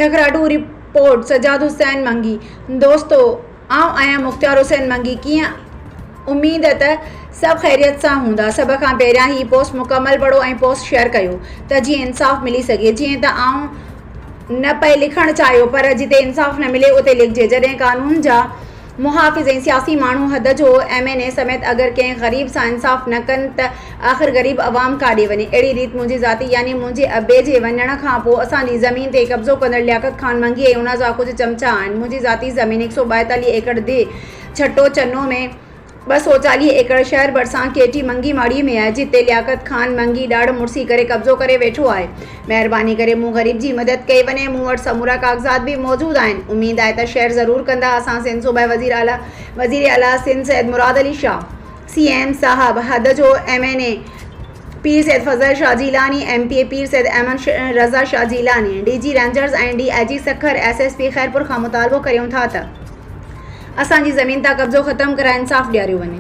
ठकराटू report Sajjad Hussain मंगी। दोस्तों आऊं आहियां मुख्तार हुसैन मंगी। कीअं उम्मीद है त सब खैरियत सां हूंदा। सब खां पहिरियां ही पोस्ट मुकम्मल पढ़ो ऐं पोस्ट शेयर कयो त जीअं इंसाफ़ मिली सघे। जीअं त आऊं न पे लिखणु चाहियो पर जिते इंसाफ़ न मिले उते लिखिजे। जॾहिं कानून जा मुहाफ़िज़ ऐं सियासी माण्हू हद जो MNA समेत अगरि कंहिं ग़रीब सां इंसाफ़ न कनि त आख़िर ग़रीब अवाम काॾे वञे। अहिड़ी रीति मुंहिंजी ज़ाती यानी मुंहिंजे अबे जे वञण खां पोइ असांजी ज़मीन ते कब्ज़ो कंदड़ लियाकत ख़ान मंगी ऐं उन जा कुझु चमचा आहिनि। मुंहिंजी ज़ाती ज़मीन 142 एकड़ दे छटो चन्नो में 240 एकड़ शहर भरिसां केटी मंगी माड़ी में आहे, जिते लियाकत ख़ान मंगी ॾाढ मुड़सी करे कब्ज़ो करे वेठो आहे। महिरबानी करे मूं ग़रीब जी मदद कई वञे। मूं वटि समूरा काग़ज़ात बि मौजूदु आहिनि। उमेद आहे त शेयर ज़रूरु कंदा। असां सिंध सूबे वज़ीर आला सिंध सैयद मुराद अली शाह CM साहब, हद जो MNA पीर सैयद फज़ल शाह जीलानी, MPA पीर सैयद अहमद रज़ा शाह जीलानी, DG रेंजर्स ऐं DIG सखर SSP खैरपुर खां मुतालबो करियूं था त असांजी ज़मीन तां कब्ज़ो ख़तमु कराए इंसाफ़ ॾियारियो वञे।